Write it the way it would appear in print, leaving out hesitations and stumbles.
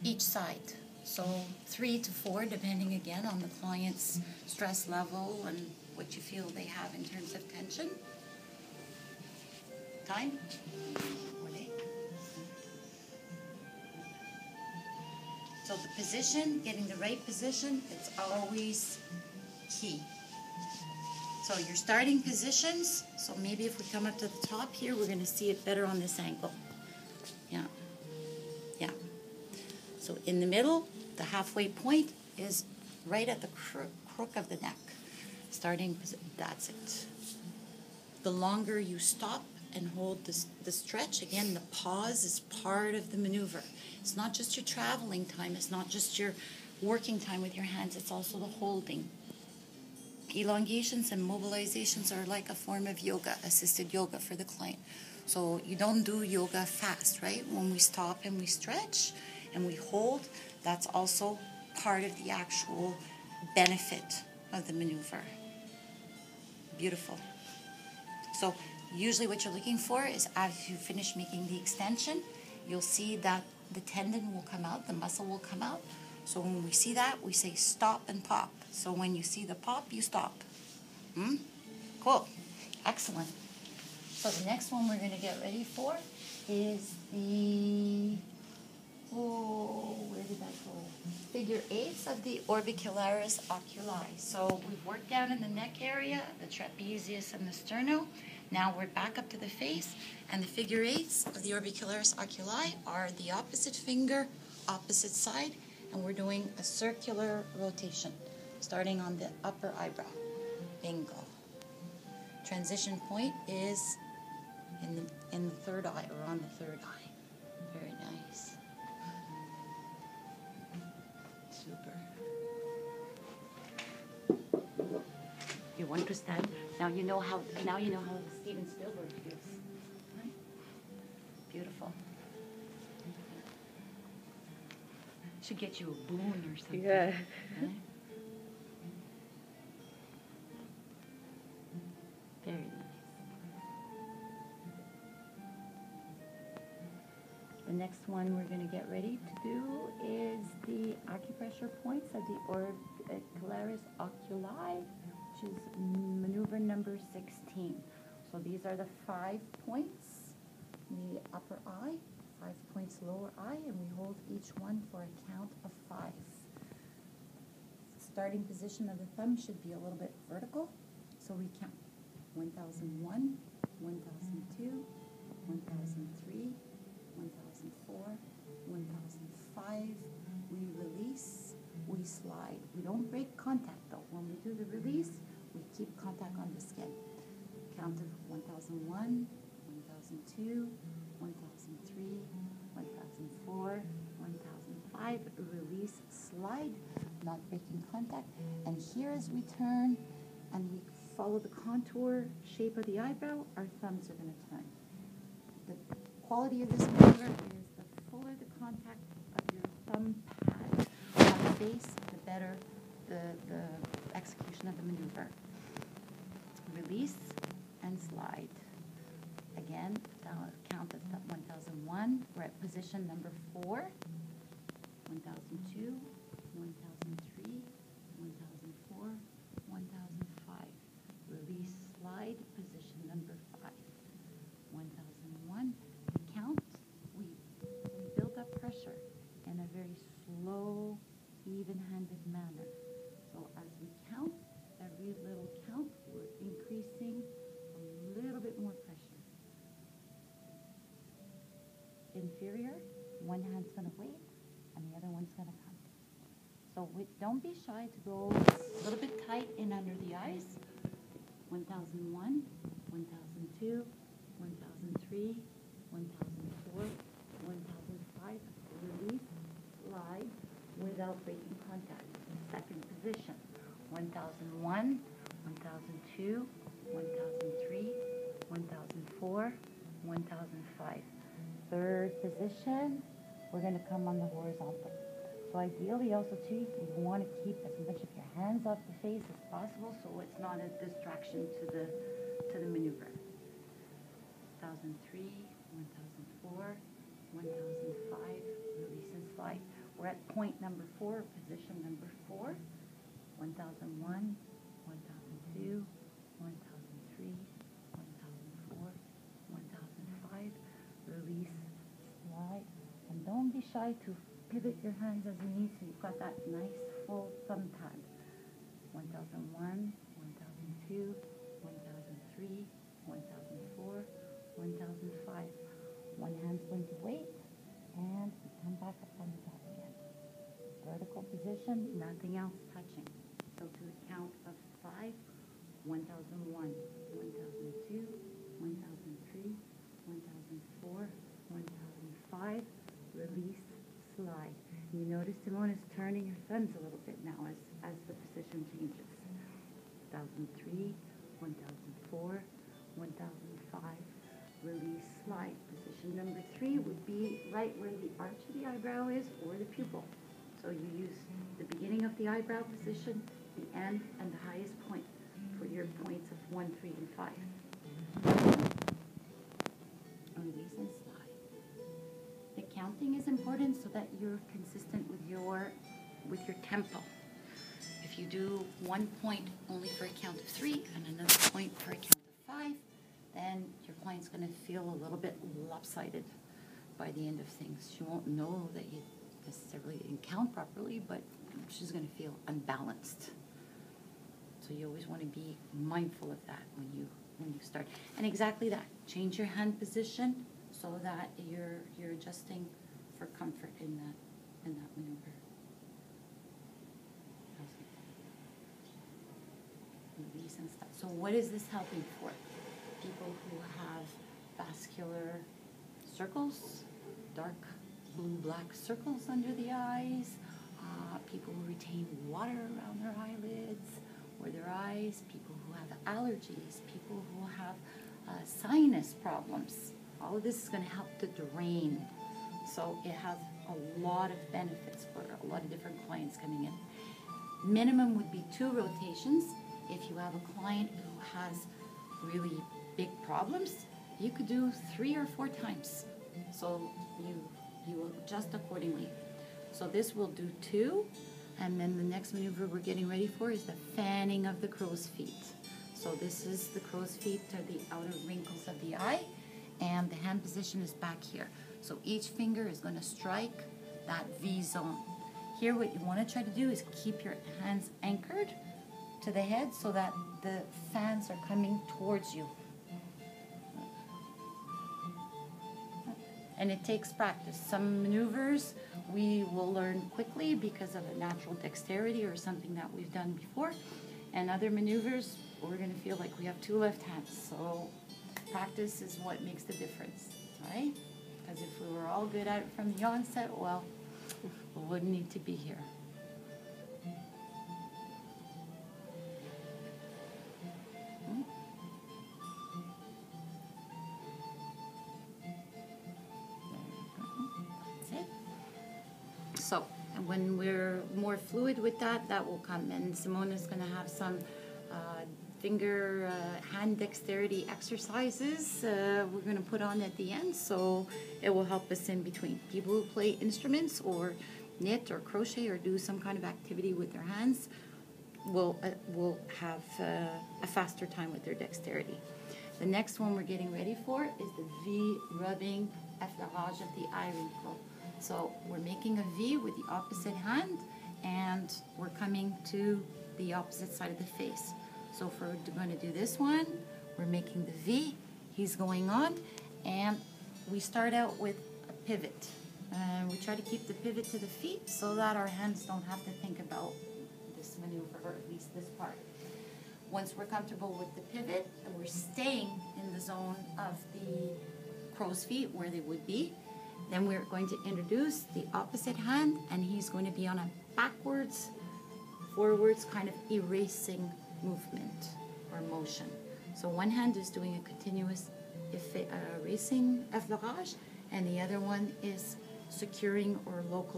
each side. So 3 to 4, depending again on the client's stress level and what you feel they have in terms of tension. Time? So the position, getting the right position, it's always key. So your starting positions, so maybe if we come up to the top here, we're going to see it better on this angle. Yeah. Yeah. So in the middle, the halfway point is right at the crook of the neck. Starting, that's it. The longer you stop and hold the stretch, again, the pause is part of the maneuver. It's not just your traveling time, it's not just your working time with your hands, it's also the holding. Elongations and mobilizations are like a form of yoga, assisted yoga for the client. So you don't do yoga fast, right? When we stop and we stretch and we hold, that's also part of the actual benefit of the maneuver. Beautiful. So usually what you're looking for is as you finish making the extension, you'll see that the tendon will come out, the muscle will come out. So when we see that, we say stop and pop. So when you see the pop, you stop. Cool. Excellent. So the next one we're going to get ready for is the, where did that go? Figure 8s of the orbicularis oculi. So we've worked down in the neck area, the trapezius and the sterno. Now we're back up to the face, and the figure 8s of the orbicularis oculi are the opposite finger, opposite side, and we're doing a circular rotation, starting on the upper eyebrow. Bingo. Transition point is in the third eye, or on the third eye. Very nice. Super. You understand? Now you know how Steven Spielberg feels. Right? Beautiful. Should get you a boon or something. Yeah. Right? Very nice. The next one we're going to get ready to do is the acupressure points of the orbicularis oculi, which is maneuver number 16. So these are the 5 points in the upper eye, 5 points lower eye, and we hold each one for a count of 5. Starting position of the thumb should be a little bit vertical, so we count 1001, 1002, 1003, 1004, 1005. We release, we slide. We don't break contact though. When we do the release, we keep contact on the skin. Count of 1001, 1002, 1003, 1004, 1005. Release, slide, not breaking contact. And here as we turn and we follow the contour shape of the eyebrow, our thumbs are going to turn. The quality of this maneuver is the fuller the contact of your thumb pad on the face, the better the execution of the maneuver. Release and slide. Again, count of 1001. We're at position number 4. 1002, 1003, 1004, 1005. Release, slide, position number 5. 1001. Count. We build up pressure in a very slow, even-handed manner. So as we count, every little count, we're increasing a little bit more pressure. Inferior, one hand's going to wait, and the other one's going to come. So don't be shy to go a little bit tight in under the eyes. 1001, 1002, 1003, 1004, 1005. Release, slide without breaking contact. Second position. 1001, 1002, 1003, 1004, 1005. Third position, we're going to come on the horizontal. So ideally also too, you want to keep as much of your hands off the face as possible so it's not a distraction to the maneuver. 1003, 1004, 1005, release and slide. We're at point number 4, position number 4. 1001, 1002, 1003, 1004, 1005. Release, slide, and don't be shy to pivot your hands as you need so you've got that nice full thumb pad. 1001, 1002, 1003, 1004, 1005. One hand's going to wait, and come back up on the top again. Vertical position, nothing else touching. So to the count of 5, 1001, 1002, 1003, 1004, 1005. Release, slide. You notice Simone is turning her thumbs a little bit now as the position changes. 1003, 1004, 1005. Release, slide. Position number 3 would be right where the arch of the eyebrow is or the pupil. So you use the beginning of the eyebrow position, the end, and the highest point for your points of 1, 3, and 5. Release and slide. The counting is important so that you're consistent with your tempo. If you do 1 point only for a count of 3 and another point for a count of 5, then your client's going to feel a little bit lopsided by the end of things. She won't know that you necessarily didn't count properly, but she's going to feel unbalanced. So you always want to be mindful of that when you start. And exactly that. Change your hand position so that you're adjusting for comfort in that maneuver. Release and stop. So what is this helping for? People who have vascular circles, dark blue-black circles under the eyes, people who retain water around their eyelids or their eyes, people who have allergies, people who have sinus problems. All of this is going to help to drain. So it has a lot of benefits for a lot of different clients coming in. Minimum would be 2 rotations. If you have a client who has really big problems, you could do 3 or 4 times. So you adjust accordingly. So this will do 2, and then the next maneuver we're getting ready for is the fanning of the crow's feet. So this is the crow's feet to the outer wrinkles of the eye, and the hand position is back here. So each finger is going to strike that V zone. Here what you want to try to do is keep your hands anchored to the head so that the fans are coming towards you. And it takes practice. Some maneuvers we will learn quickly because of a natural dexterity or something that we've done before. And other maneuvers, we're going to feel like we have 2 left hands. So practice is what makes the difference, right? Because if we were all good at it from the onset, well, we wouldn't need to be here. So when we're more fluid with that, that will come. And Simone is going to have some finger hand dexterity exercises we're going to put on at the end, so it will help us in between. People who play instruments or knit or crochet or do some kind of activity with their hands will have a faster time with their dexterity. The next one we're getting ready for is the V rubbing effleurage of the eye wrinkle. So we're making a V with the opposite hand, and we're coming to the opposite side of the face. So if we're going to do this one, we're making the V, he's going on, and we start out with a pivot. We try to keep the pivot to the feet so that our hands don't have to think about this maneuver, or at least this part. Once we're comfortable with the pivot, and we're staying in the zone of the crow's feet where they would be, then we're going to introduce the opposite hand, and he's going to be on a backwards, forwards kind of erasing movement or motion. So one hand is doing a continuous erasing effleurage, and the other one is securing or local